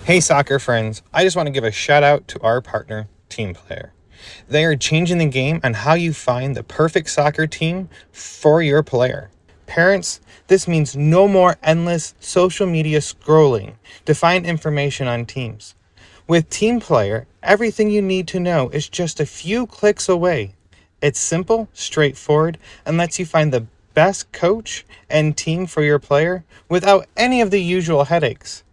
Hey soccer friends, I just want to give a shout out to our partner, Team Player. They are changing the game on how you find the perfect soccer team for your player. Parents, this means no more endless social media scrolling to find information on teams. With Team Player, everything you need to know is just a few clicks away. It's simple, straightforward, and lets you find the best coach and team for your player without any of the usual headaches.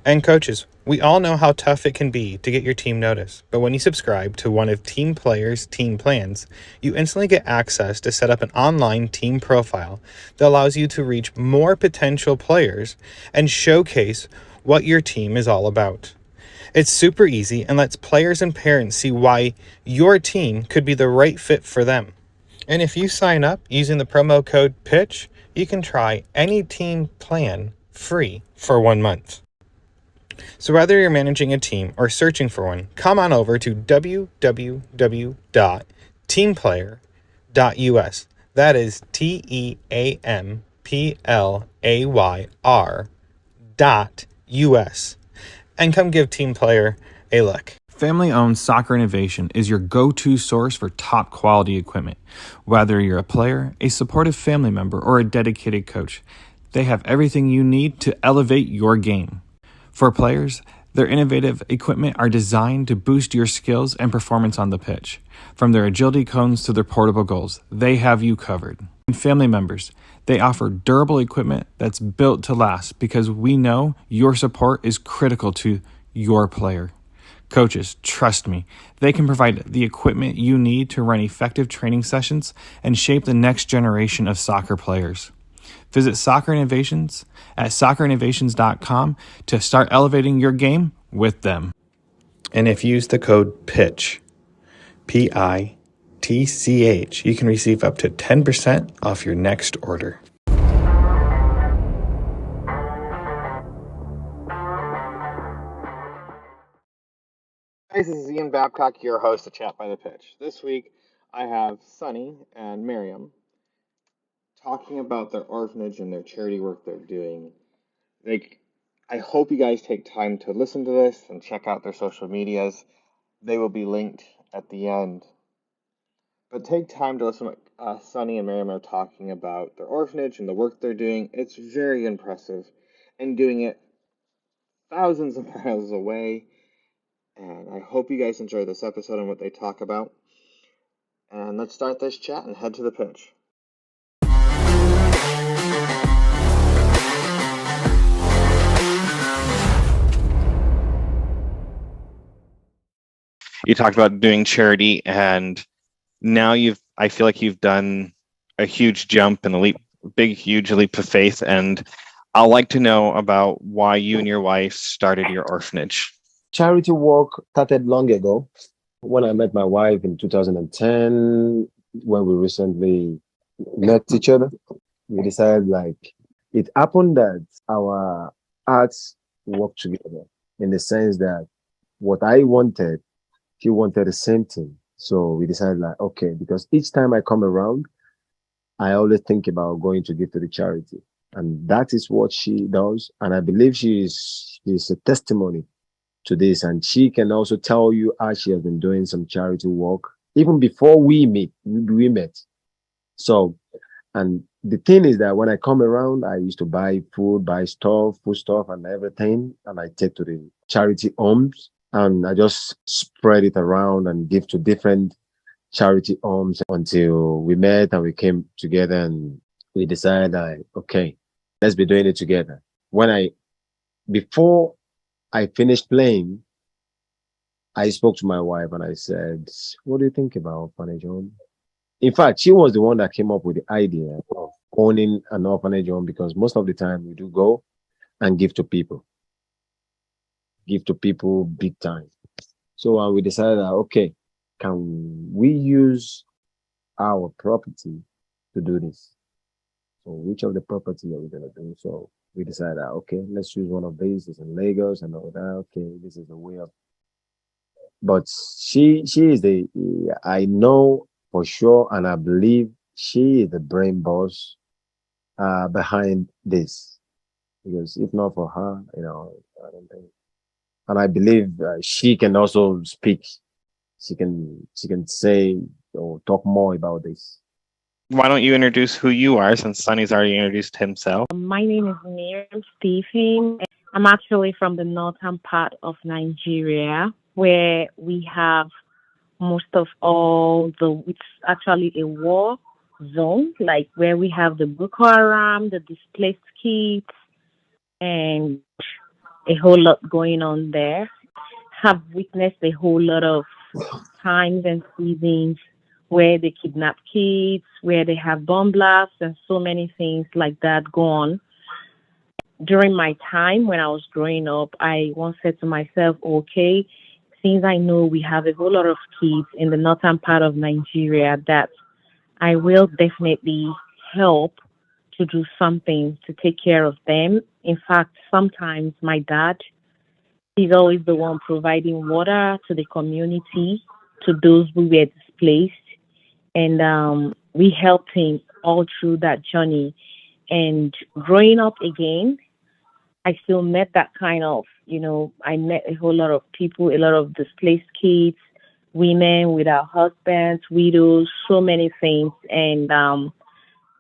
And coaches, we all know how tough it can be to get your team noticed, but when you subscribe to one of Team Player's team plans, you instantly get access to set up an online team profile that allows you to reach more potential players and showcase what your team is all about. It's super easy and lets players and parents see why your team could be the right fit for them. And if you sign up using the promo code PITCH, you can try any team plan free for 1 month. So whether you're managing a team or searching for one, come on over to www.teamplayer.us. That is TEAMPLAYR.US. And come give Team Player a look. Family-owned Soccer Innovation is your go-to source for top quality equipment. Whether you're a player, a supportive family member, or a dedicated coach, they have everything you need to elevate your game. For players, their innovative equipment are designed to boost your skills and performance on the pitch. From their agility cones to their portable goals, they have you covered. And family members, they offer durable equipment that's built to last because we know your support is critical to your player. Coaches, trust me, they can provide the equipment you need to run effective training sessions and shape the next generation of soccer players. Visit Soccer Innovations at soccerinnovations.com to start elevating your game with them. And if you use the code PITCH, PITCH, you can receive up to 10% off your next order. Guys, this is Ian Babcock, your host of Chat by the Pitch. This week, I have Sunny and Miriam talking about their orphanage and their charity work they're doing. I hope you guys take time to listen to this and check out their social medias. They will be linked at the end. But take time to listen to what Sunny and Miriam are talking about their orphanage and the work they're doing. It's very impressive, and doing it thousands of miles away. And I hope you guys enjoy this episode and what they talk about. And let's start this chat and head to the pitch. You talked about doing charity, and now I feel like you've done a huge jump and huge leap of faith. And I'd like to know about why you and your wife started your orphanage. Charity work started long ago when I met my wife in 2010, when we recently met each other. We decided it happened that our hearts worked together in the sense that what I wanted, she wanted the same thing. So we decided okay, because each time I come around, I always think about going to give to the charity. And that is what she does. And I believe she's a testimony to this, and she can also tell you how she has been doing some charity work even before we met. So, and the thing is that when I come around, I used to buy food stuff and everything, and I take to the charity homes, and I just spread it around and give to different charity homes until we met and we came together and we decided, okay, let's be doing it together. Before I finished playing, I spoke to my wife and I said, what do you think about orphanage home? In fact, she was the one that came up with the idea of owning an orphanage home, because most of the time we do go and give to people big time. So we decided, okay, can we use our property to do this? So which of the property are we going to do? So we decided, okay, let's choose one of these. It's in Lagos and all that. Okay, this is the way of. But she is I know for sure, and I believe she is the brain boss behind this. Because if not for her, I don't think and I believe she can also speak. She can say or talk more about this. Why don't you introduce who you are since Sunny's already introduced himself? My name is Mirian Stephen. I'm actually from the northern part of Nigeria, where we have most of all it's actually a war zone, like where we have the Boko Haram, the displaced kids, and a whole lot going on there. Have witnessed a whole lot of times and seasons where they kidnap kids, where they have bomb blasts, and so many things like that go on. During my time when I was growing up, I once said to myself, okay, since I know we have a whole lot of kids in the northern part of Nigeria, that I will definitely help to do something to take care of them. In fact, sometimes my dad, he's always the one providing water to the community, to those who were displaced. And we helped him all through that journey. And growing up again, I still met that kind of, I met a whole lot of people, a lot of displaced kids, women without husbands, widows, so many things. And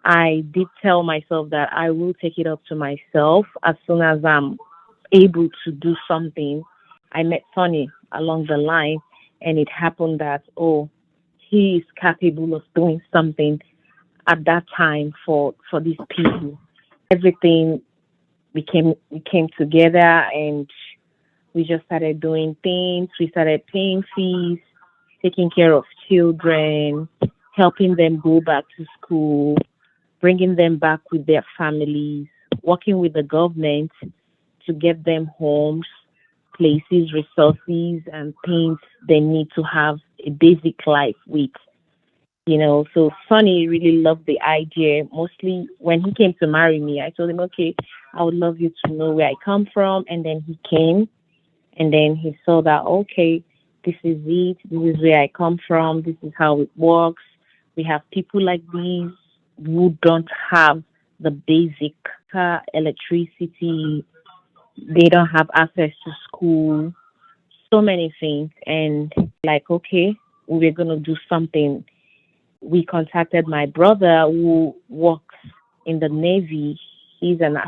I did tell myself that I will take it up to myself as soon as I'm able to do something. I met Sonny along the line, and it happened that, oh, he is capable of doing something at that time for these people. Everything we came together, and we just started doing things. We started paying fees, taking care of children, helping them go back to school, bringing them back with their families, working with the government to get them homes, places, resources, and things they need to have a basic life with. So Sonny really loved the idea. Mostly when he came to marry me, I told him, okay, I would love you to know where I come from. And then he came, and then he saw that, okay, this is it. This is where I come from. This is how it works. We have people like these who don't have the basic electricity. They don't have access to school, so many things. And like, okay, we're going to do something. We contacted my brother who works in the Navy. He's an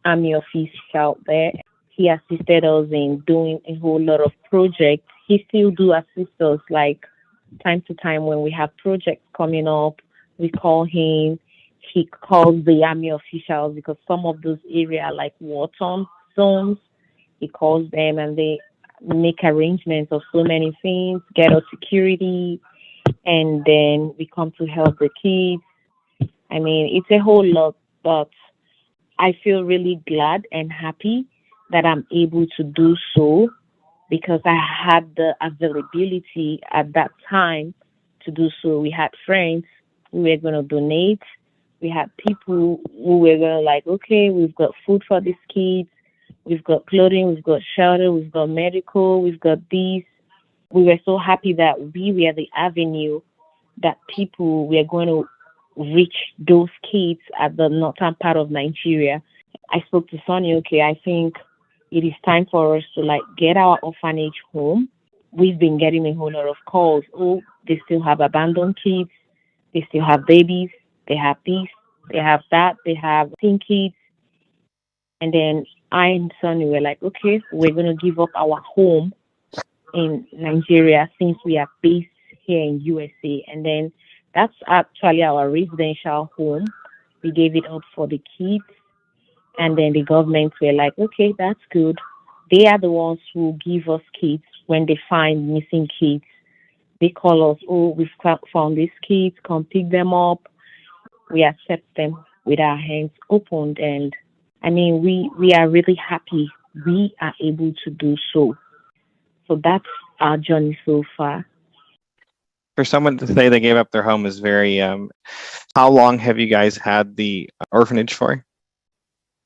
army official there. He assisted us in doing a whole lot of projects. He still do assist us, like time to time when we have projects coming up, we call him. He calls the army officials because some of those area like war torn zones, he calls them and they make arrangements of so many things, get us security, and then we come to help the kids. I mean, it's a whole lot, but I feel really glad and happy that I'm able to do so because I had the availability at that time to do so. We had friends who were going to donate. We had people who were going to like, okay, we've got food for these kids. We've got clothing, we've got shelter, we've got medical, we've got these. We were so happy that we were the avenue that people were going to reach those kids at the northern part of Nigeria. I spoke to Sonny, okay, I think it is time for us to like get our orphanage home. We've been getting a whole lot of calls. Oh, they still have abandoned kids, they still have babies, they have this, they have that, they have teen kids. And then I and Sonny were like, okay, we're going to give up our home in Nigeria since we are based here in USA. And then that's actually our residential home. We gave it up for the kids. And then the government were like, okay, that's good. They are the ones who give us kids when they find missing kids. They call us, oh, we've found these kids, come pick them up. We accept them with our hands opened. And I mean, we are really happy we are able to do so. So that's our journey so far. For someone to say they gave up their home is very. How long have you guys had the orphanage for?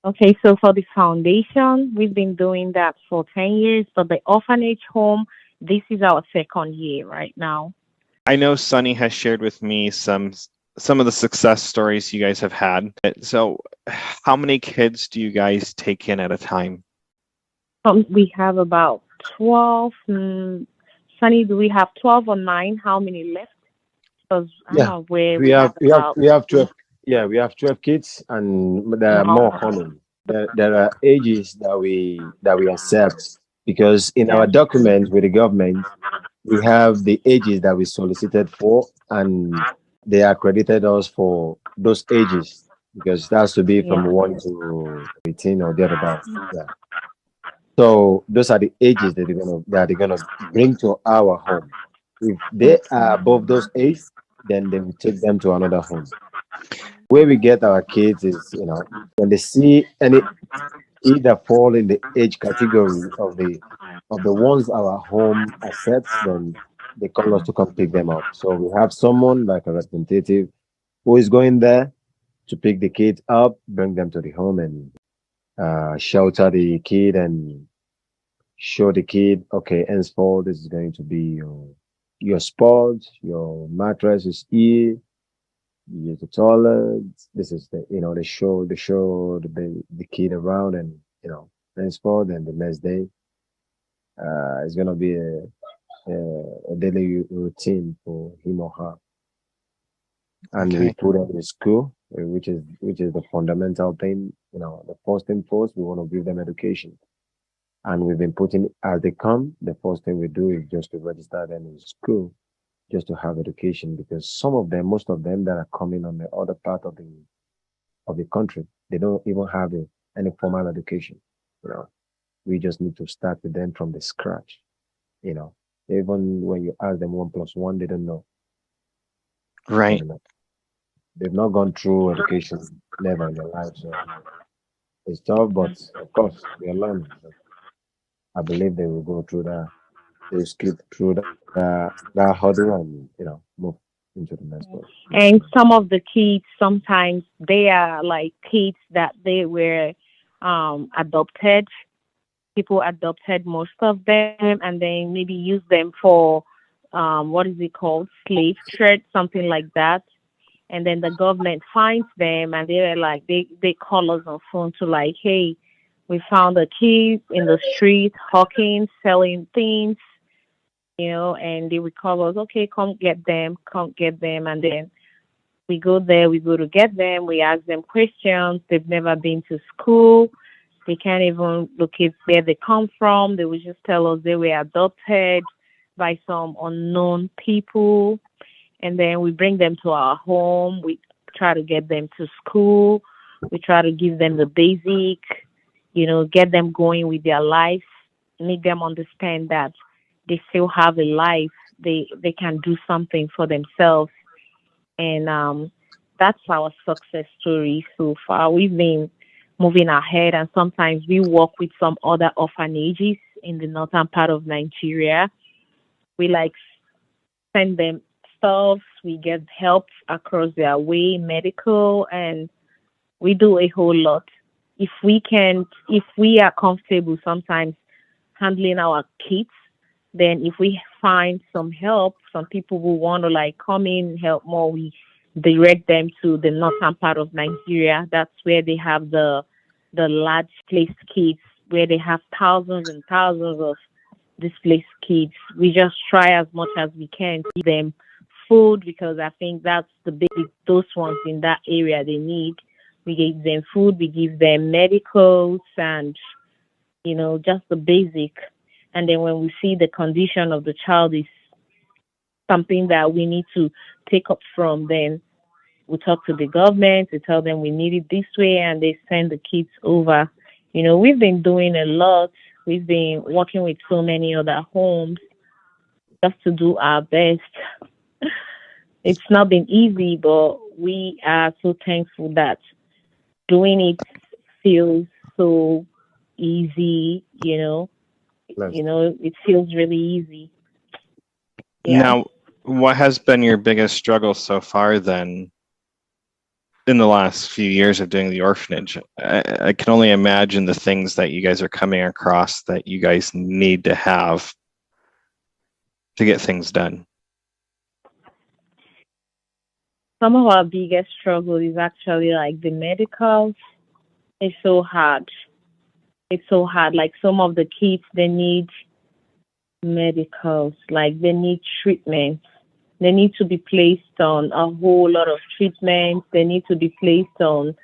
Okay, so for the foundation, we've been doing that for 10 years, but the orphanage home, this is our second year right now. I know Sunny has shared with me some of the success stories you guys have had. So, how many kids do you guys take in at a time? We have about 12. Sunny, do we have 12 or 9? How many left? Because I'm Yeah, aware we have about we have 12. 8. Yeah, we have 12 kids, and there are more Wow. coming. There are ages that we accept, because in Yeah. our documents with the government we have the ages that we solicited for, and they accredited us for those ages, because it has to be from Yeah. 1 to 18 or thereabout. Yeah. So those are the ages that they're gonna bring to our home. If they are above those age, then they will take them to another home. Where we get our kids is, when they see any either fall in the age category of the ones our home accepts, then they call us to come pick them up. So we have someone like a representative who is going there to pick the kids up, bring them to the home, and shelter the kid and show the kid, okay, henceforth this is going to be your spot, your mattress is here, you use the toilet. This is they show the kid around, and henceforth, and the next day, it's gonna be a daily routine for him or her, and we Okay. put them in school, which is the fundamental thing. The first thing first, we want to give them education. And we've been putting, as they come, the first thing we do is just to register them in school, just to have education, because most of them that are coming on the other part of the country, they don't even have any formal education. You know, we just need to start with them from the scratch. You know, even when you ask them 1 plus 1, they don't know. They Right. don't know. They've not gone through education never in their life, so it's tough. But of course, we are learning. I believe they will go through that. They will skip through that hurdle and move into the next one. And some of the kids sometimes they are like kids that they were adopted. People adopted most of them and then maybe use them for what is it called? Slave trade, something like that. And then the government finds them and they're like they call us on phone to like, hey, we found a kid in the street hawking, selling things, and they would call us, okay, come get them, and then we go there, we go to get them, we ask them questions. They've never been to school. They can't even locate where they come from. They would just tell us they were adopted by some unknown people. And then we bring them to our home. We try to get them to school. We try to give them the basic, get them going with their life, make them understand that they still have a life. They can do something for themselves, and that's our success story so far. We've been moving ahead, and sometimes we work with some other orphanages in the northern part of Nigeria. We like send them stuff. We get help across their way, medical, and we do a whole lot. If we are comfortable sometimes handling our kids, then if we find some help, some people who want to like come in and help more, we direct them to the northern part of Nigeria. That's where they have the large place kids, where they have thousands and thousands of displaced kids. We just try as much as we can to give them food because I think that's the big those ones in that area they need. We give them food, we give them medicals and just the basic. And then when we see the condition of the child is something that we need to take up from, then we talk to the government, we tell them we need it this way, and they send the kids over. We've been doing a lot. We've been working with so many other homes just to do our best. It's not been easy, but we are so thankful that doing it feels so easy, Blessed. it feels really easy. Yeah. Now, what has been your biggest struggle so far then in the last few years of doing the orphanage? I can only imagine the things that you guys are coming across that you guys need to have to get things done. Some of our biggest struggle is actually like the medicals. It's so hard. It's so hard. Like some of the kids, they need medicals. Like they need treatment. They need to be placed on a whole lot of treatments. They need to be placed on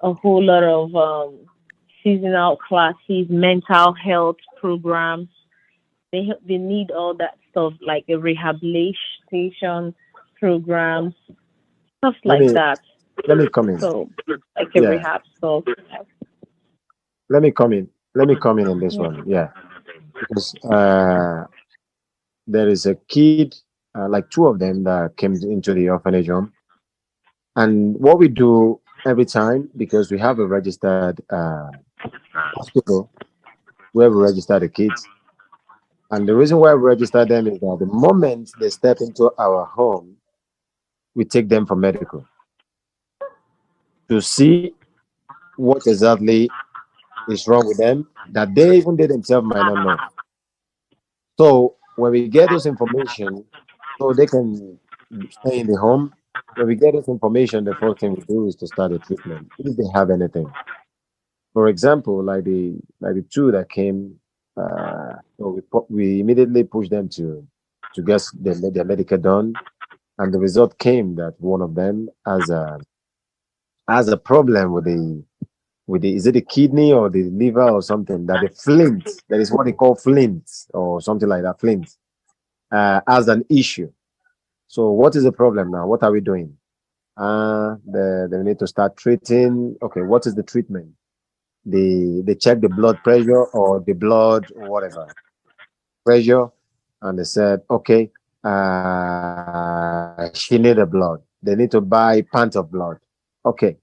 a whole lot of seasonal classes, mental health programs. They need all that stuff like a rehabilitation programs, stuff Let like me that. let me come in. So like a Yeah, rehab stuff. let me come in. Let me come in on this Yeah. one. Yeah, because there is a kid, like two of them that came into the orphanage home, and what we do every time, because we have a registered hospital where we register the kids, and the reason why we register them is that the moment they step into our home, we take them for medical to see what exactly is wrong with them that they themselves might not know. So when we get those information, so they can stay in the home. When we get this information, the first thing we do is to start a treatment if they have anything. For example, like the two that came, so we immediately pushed them to get their medical done, and the result came that one of them has a problem with the, is it the kidney or the liver or something, that the flint, that is what they call flint or something like that, flint, as an issue. So what is the problem now? What are we doing? They need to start treating. Okay, what is the treatment? They check the blood pressure or the blood whatever pressure, and they said, okay, she need a blood. They need to buy pint of blood. Okay,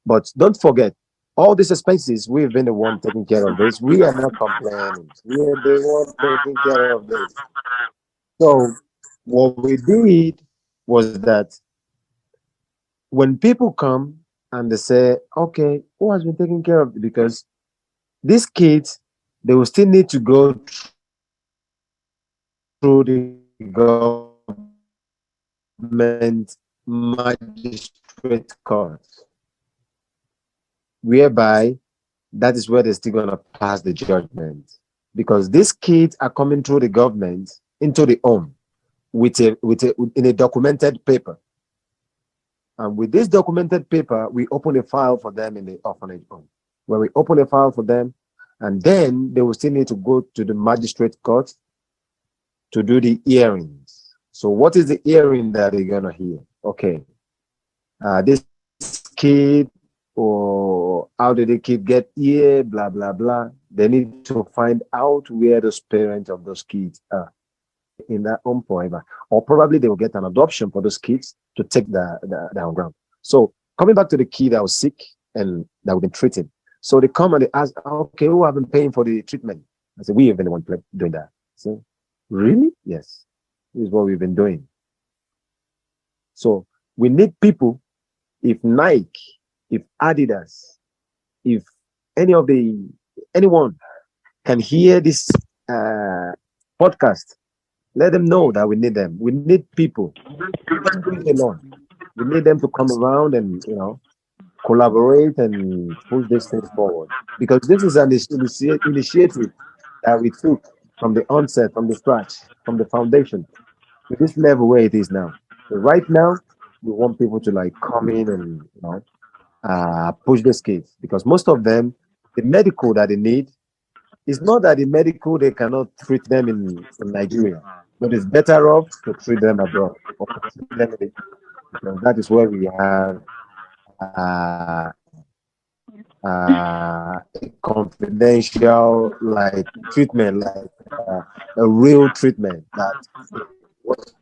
but don't forget, all these expenses, we've been the one taking care of this. We are not complaining. We are the one taking care of this. So what we did was that when people come and they say, okay, who has been taking care of it? Because these kids, they will still need to go through the government magistrate court, whereby that is where they're still going to pass the judgment. Because these kids are coming through the government into the home in a documented paper. And with this documented paper, we open a file for them in the orphanage home. When we open a file for them, and then they will still need to go to the magistrate court to do the hearings. So what is the hearing that they're going to hear? Okay, this kid, or how did the kid get here, blah, blah, blah. They need to find out where those parents of those kids are in that home forever. Or probably they will get an adoption for those kids to take the home ground. So coming back to the kid that was sick and that we've been treating. So they come and they ask, okay, who have been paying for the treatment? I said, we have been the one doing that. So, really? Yes. This is what we've been doing. So we need people, if Nike, if Adidas, if anyone can hear this podcast, let them know that we need them. We need people. We can't do it alone. We need them to come around and collaborate and push this thing forward. Because this is an initiative that we took from the onset, from the scratch, from the foundation, to this level where it is now. So right now, we want people to like come in and push this kids, because most of them, the medical that they need, it's not that the medical they cannot treat them in Nigeria, but it's better off to treat them abroad, or to treat them because that is where we have a confidential like treatment, like a real treatment that what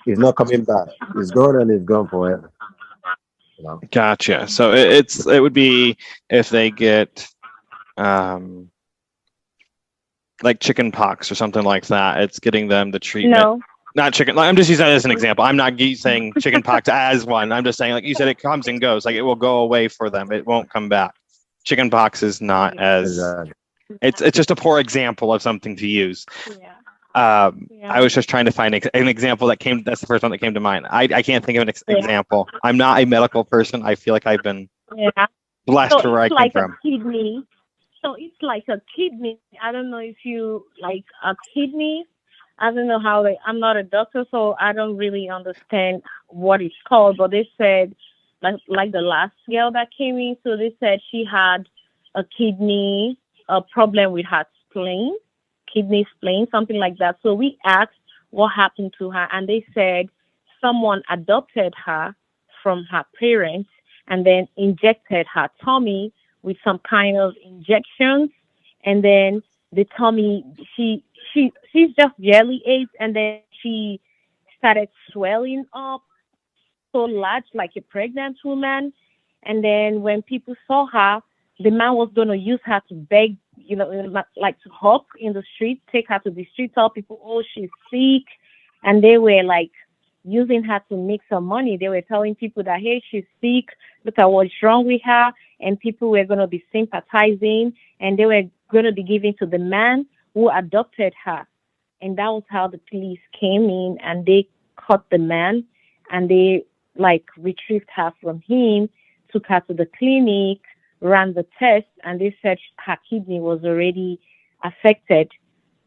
is not coming back. It's gone and it's gone forever. Gotcha. So it would be if they get like chicken pox or something like that. It's getting them the treatment. No. Not chicken. I'm just using that as an example. I'm not saying chicken pox as one. I'm just saying, like you said, it comes and goes. Like it will go away for them. It won't come back. Chicken pox is not as. It's just a poor example of something to use. Yeah. I was just trying to find an example that came. That's the first one that came to mind. I can't think of an example. I'm not a medical person. I feel like I've been blessed So to where I it's came like from. a kidney. So it's like a kidney. I don't know if you like a kidney. I don't know how they. I'm not a doctor, so I don't really understand what it's called. But they said, like the last girl that came in, so they said she had a kidney, a problem with her spleen, kidney spleen, something like that. So we asked what happened to her, and they said someone adopted her from her parents and then injected her tummy with some kind of injections, and then the tummy she's just barely ate, and then she started swelling up so large like a pregnant woman. And then when people saw her, the man was going to use her to beg, like to hawk in the street, take her to the street, tell people, oh, she's sick. And they were like using her to make some money. They were telling people that, hey, she's sick, look at what's wrong with her. And people were going to be sympathizing, and they were going to be giving to the man who adopted her. And that was how the police came in, and they caught the man, and they like retrieved her from him, took her to the clinic, ran the test, and they said her kidney was already affected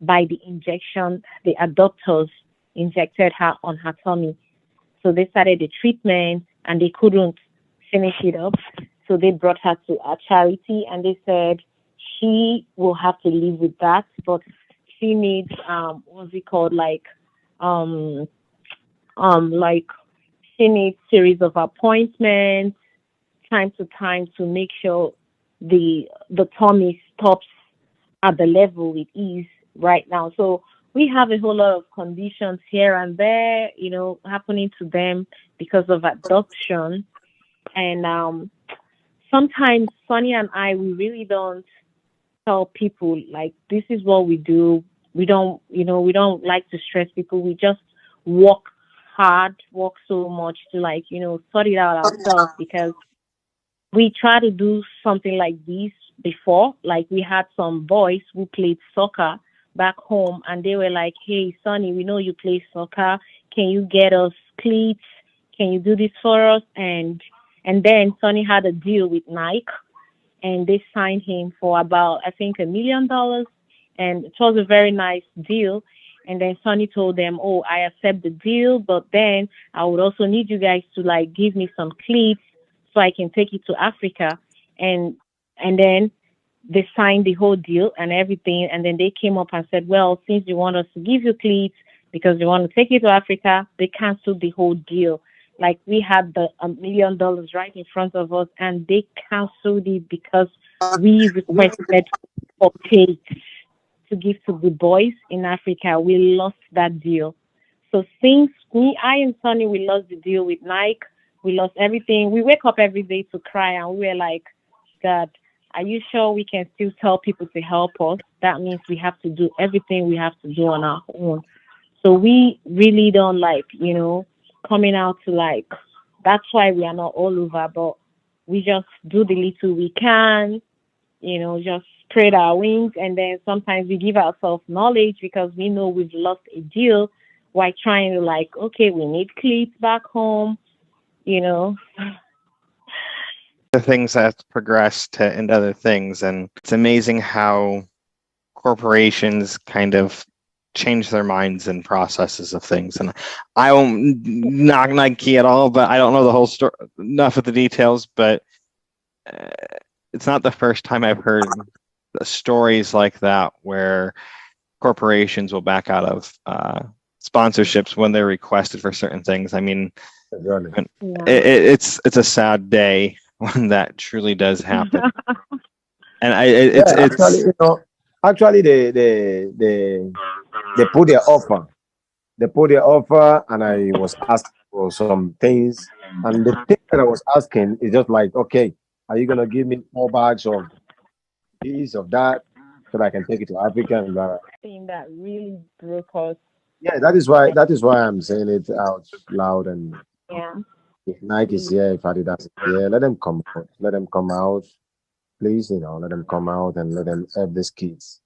by the injection the adopters injected her on her tummy. So they started the treatment, and they couldn't finish it up. So they brought her to a charity, and they said she will have to live with that, but she needs what's it called, like she needs series of appointments time to time to make sure the tummy stops at the level it is right now. So we have a whole lot of conditions here and there, happening to them because of adoption. And sometimes Sonny and I, we really don't tell people like this is what we do. We don't like to stress people. We just work hard, work so much to sort it out ourselves, because we try to do something like this before. Like we had some boys who played soccer back home, and they were like, hey, Sonny, we know you play soccer. Can you get us cleats? Can you do this for us? And then Sonny had a deal with Nike, and they signed him for about, I think, $1 million. And it was a very nice deal. And then Sonny told them, oh, I accept the deal, but then I would also need you guys to give me some cleats so I can take it to Africa. And then they signed the whole deal and everything. And then they came up and said, well, since you want us to give you cleats because you want to take it to Africa, they canceled the whole deal. Like we had the $1 million right in front of us, and they canceled it because we requested for cleats to give to the boys in Africa. We lost that deal. So since I and Sonny, we lost the deal with Nike, we lost everything. We wake up every day to cry, and we were like, God, are you sure we can still tell people to help us? That means we have to do everything we have to do on our own. So we really don't coming out to that's why we are not all over, but we just do the little we can, just spread our wings. And then sometimes we give ourselves knowledge because we know we've lost a deal while trying to okay, we need cleats back home, The things that progressed into other things. And it's amazing how corporations kind of change their minds and processes of things. And I won't knock Nike at all, but I don't know the whole story, enough of the details, but it's not the first time I've heard stories like that where corporations will back out of sponsorships when they're requested for certain things. I mean, it's a sad day when that truly does happen. And actually, they put their offer. They put their offer, and I was asked for some things. And the thing that I was asking is just like, okay, are you gonna give me 4 bags of this of that so that I can take it to Africa and blah, blah. Thing that really broke us. Yeah, that is why I'm saying it out loud. And if Nike is here, if Adidas is here, let them come out. Let them come out. Please, let them come out and let them help these kids.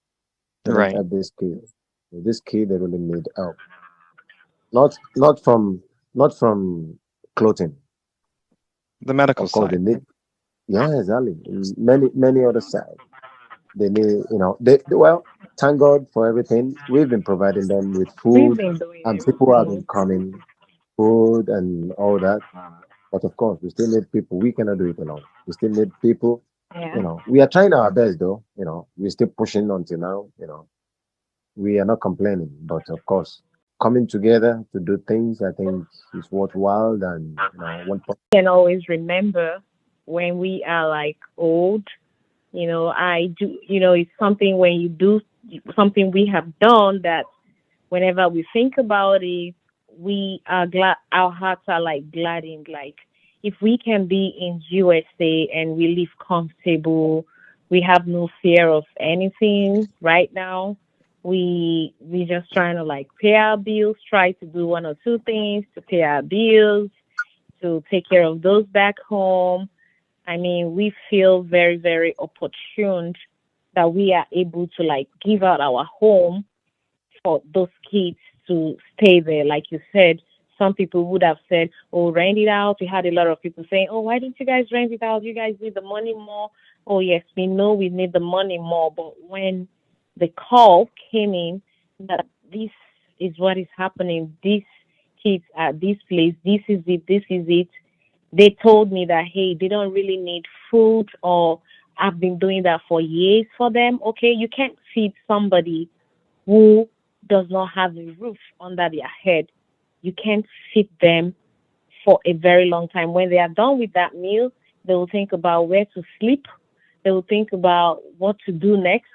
Right. Help these kids. This kid, they really need help. Not from clothing. The medical Of course, side. they need. Yeah, exactly. Many other sides. They need, well, thank God for everything. We've been providing them with We've food, been doing and people have been everything. coming, food and all that. But of course, we still need people. We cannot do it alone. We still need people. Yeah. We are trying our best though. We're still pushing until now. We are not complaining, but of course, coming together to do things, I think, is worthwhile. And one. Can always remember when we are like old. I do. It's something when you do something we have done that whenever we think about it, we are glad. Our hearts are like gladdened. Like if we can be in USA and we live comfortable, we have no fear of anything right now. We just trying to like pay our bills, try to do one or two things to pay our bills, to take care of those back home. I mean, we feel very, very opportune that we are able to like give out our home for those kids to stay there. Like you said, some people would have said, "Oh, rent it out." We had a lot of people saying, "Oh, why didn't you guys rent it out? You guys need the money more." Oh, yes, we know we need the money more, but when the call came in that this is what is happening, these kids at this place, this is it, this is it. They told me that hey, they don't really need food, or I've been doing that for years for them. Okay, you can't feed somebody who does not have a roof under their head. You can't feed them for a very long time. When they are done with that meal, they will think about where to sleep. They will think about what to do next.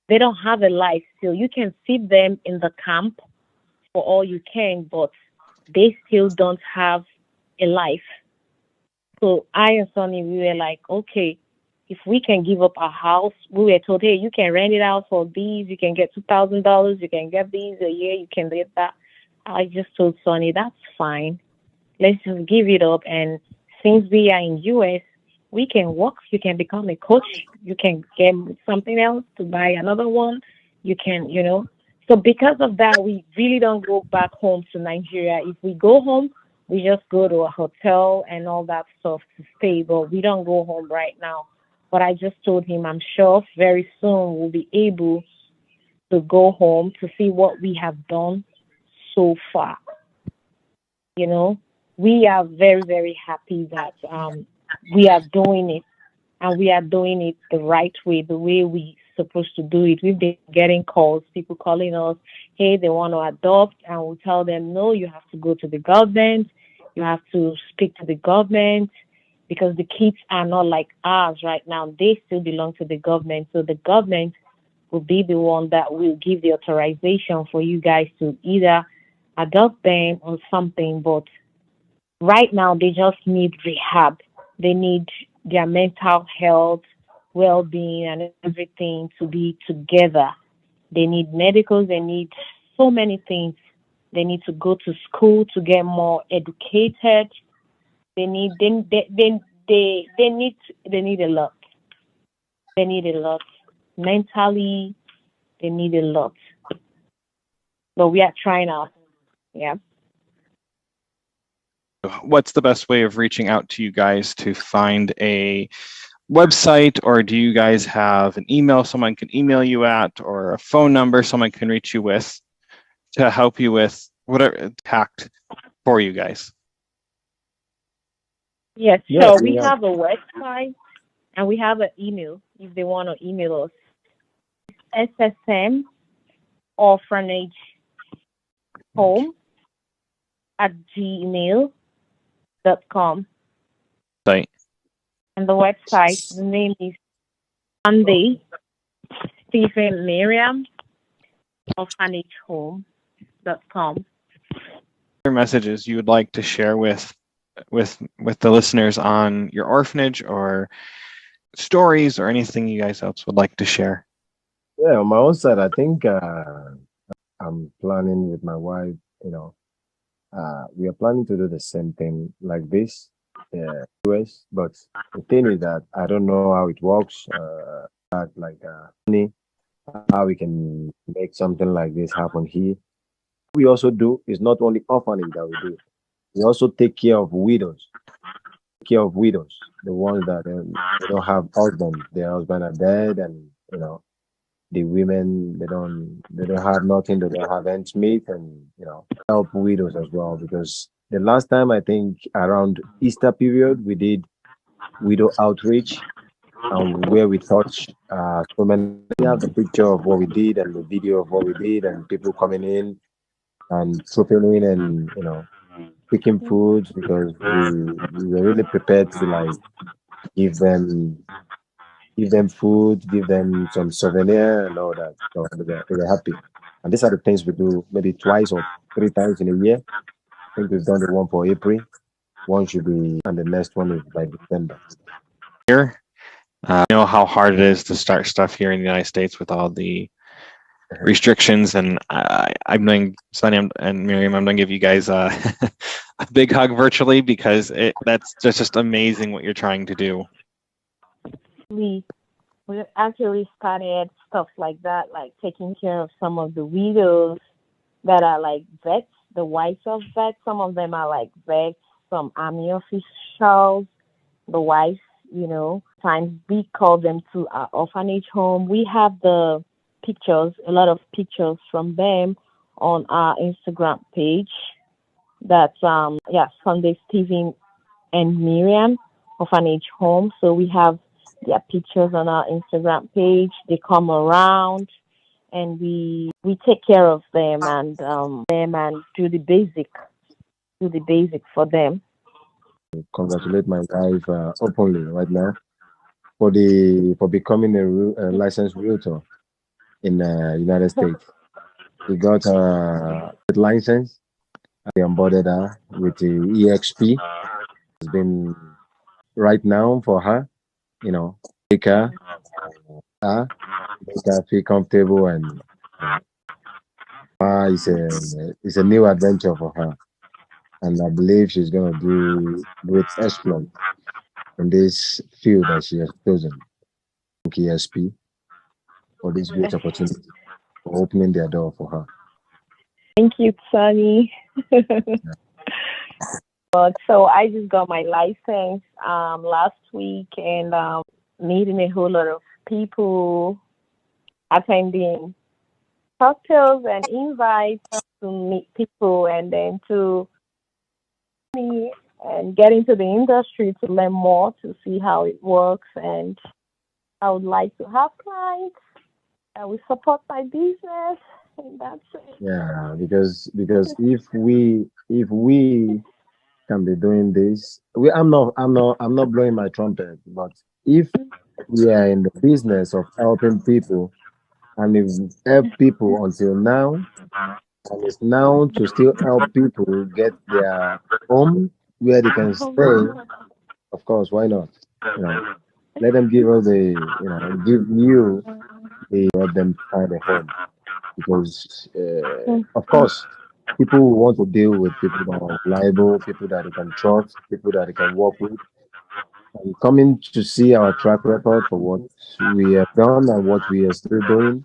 They don't have a life still. You can feed them in the camp for all you can, but they still don't have a life. So I and Sonny, we were like, okay, if we can give up our house, we were told, hey, you can rent it out for these, you can get $2,000, you can get these a year, you can get that. I just told Sonny, that's fine. Let's just give it up. And since we are in US, we can work. You can become a coach. You can get something else to buy another one. You can. So because of that, we really don't go back home to Nigeria. If we go home, we just go to a hotel and all that stuff to stay, but we don't go home right now. But I just told him I'm sure very soon we'll be able to go home to see what we have done so far. You know, we are very, very happy that we are doing it, and we are doing it the right way, the way we supposed to do it. We've been getting calls, people calling us, hey, they want to adopt, and we tell them, no, you have to go to the government, you have to speak to the government, because the kids are not like ours right now. They still belong to the government. So the government will be the one that will give the authorization for you guys to either adopt them or something. But right now, they just need rehab. They need their mental health, well being, and everything to be together. They need medicals, they need so many things. They need to go to school to get more educated. They need they need a lot. They need a lot. Mentally, they need a lot. But we are trying out. Yeah. What's the best way of reaching out to you guys to find a website, or do you guys have an email someone can email you at, or a phone number someone can reach you with to help you with whatever tact for you guys? Yes, Yes, sure. we We have. have a website and we have an email if they want to email us. ssmorphanage home at gmail.com. Site. And the website, the name is Sunday Stephen Miriam orphanagehome.com. Messages you would like to share with the listeners on your orphanage, or stories, or anything you guys else would like to share? Yeah, on my own side, I think I'm planning with my wife, we are planning to do the same thing like this, US. But the thing is that I don't know how it works, like money, how we can make something like this happen here. We also do is not only orphanage that we do. We also take care of widows, the ones that they don't have husband, their husband are dead, and you know, the women they don't have nothing, they don't have ends meet, and help widows as well. Because the last time I think around Easter period we did widow outreach, where we touched so many. We have the picture of what we did and the video of what we did, and people coming in and trooping in and picking foods, because we were really prepared to like give them give them food, give them some souvenir and all that. So they were happy. And these are the things we do maybe twice or three times in a year. I think we've done the one for April. One should be, and the next one is by December. Here, I know how hard it is to start stuff here in the United States with all the restrictions, and I'm doing Sunny and Miriam. I'm going to give you guys a big hug virtually, because that's just amazing what you're trying to do. We actually started stuff like that, like taking care of some of the widows that are like vets, the wives of vets. Some of them are like vets, some army officials, the wives, times we call them to our orphanage home. We have the pictures, a lot of pictures from them on our Instagram page. That's Sunday Stephen and Mirian Orphanage Home. So we have their pictures on our Instagram page. They come around and we take care of them and do the basic for them. Congratulate my wife openly right now for becoming a licensed realtor in United States. We got a license. I onboarded her with the EXP. It's been right now for her, take her, make her feel comfortable, and it's a new adventure for her. And I believe she's gonna do great exploit in this field that she has chosen. Thank you, ESP, for this great opportunity, for opening their door for her. Thank you, Sunny. So I just got my license last week, and meeting a whole lot of people, attending cocktails and invites to meet people, and then to me and get into the industry to learn more, to see how it works. And I would like to have clients that will support my business, and that's it. Yeah, because if we can be doing this, I'm not blowing my trumpet, but if we are in the business of helping people, and we've helped people until now, and it's now to still help people get their home where they can stay, of course, why not? You know, let them give us give you the help them find a home, because of course people who want to deal with people that are reliable, people that they can trust, people that they can work with. And coming to see our track record for what we have done and what we are still doing,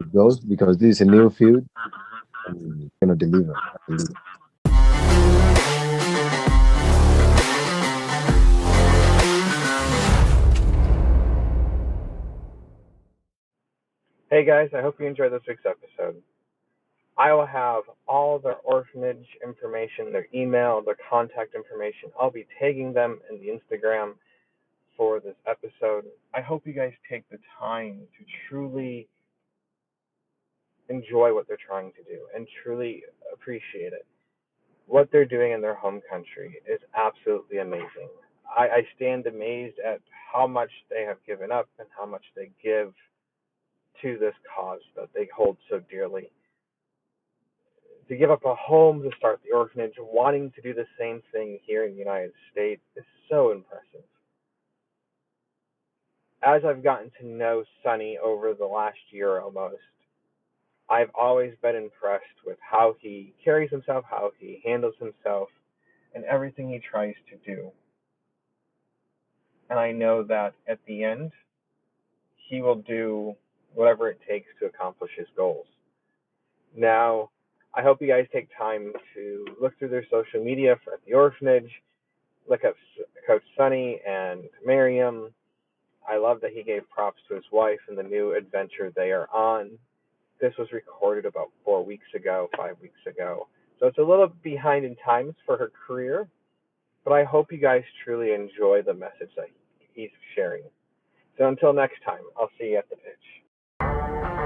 it goes, because this is a new field and we're gonna deliver. I believe. Hey guys, I hope you enjoyed this week's episode. I will have all their orphanage information, their email, their contact information. I'll be tagging them in the Instagram for this episode. I hope you guys take the time to truly enjoy what they're trying to do and truly appreciate it. What they're doing in their home country is absolutely amazing. I stand amazed at how much they have given up and how much they give to this cause that they hold so dearly. To give up a home to start the orphanage, wanting to do the same thing here in the United States is so impressive. As I've gotten to know Sunny over the last year almost, I've always been impressed with how he carries himself, how he handles himself, and everything he tries to do. And I know that at the end, he will do whatever it takes to accomplish his goals. Now, I hope you guys take time to look through their social media at the orphanage, look up Coach Sunny and Miriam, I love that he gave props to his wife and the new adventure they are on. This was recorded about 4 weeks ago, 5 weeks ago. So it's a little behind in times for her career, but I hope you guys truly enjoy the message that he's sharing. So until next time, I'll see you at the pitch.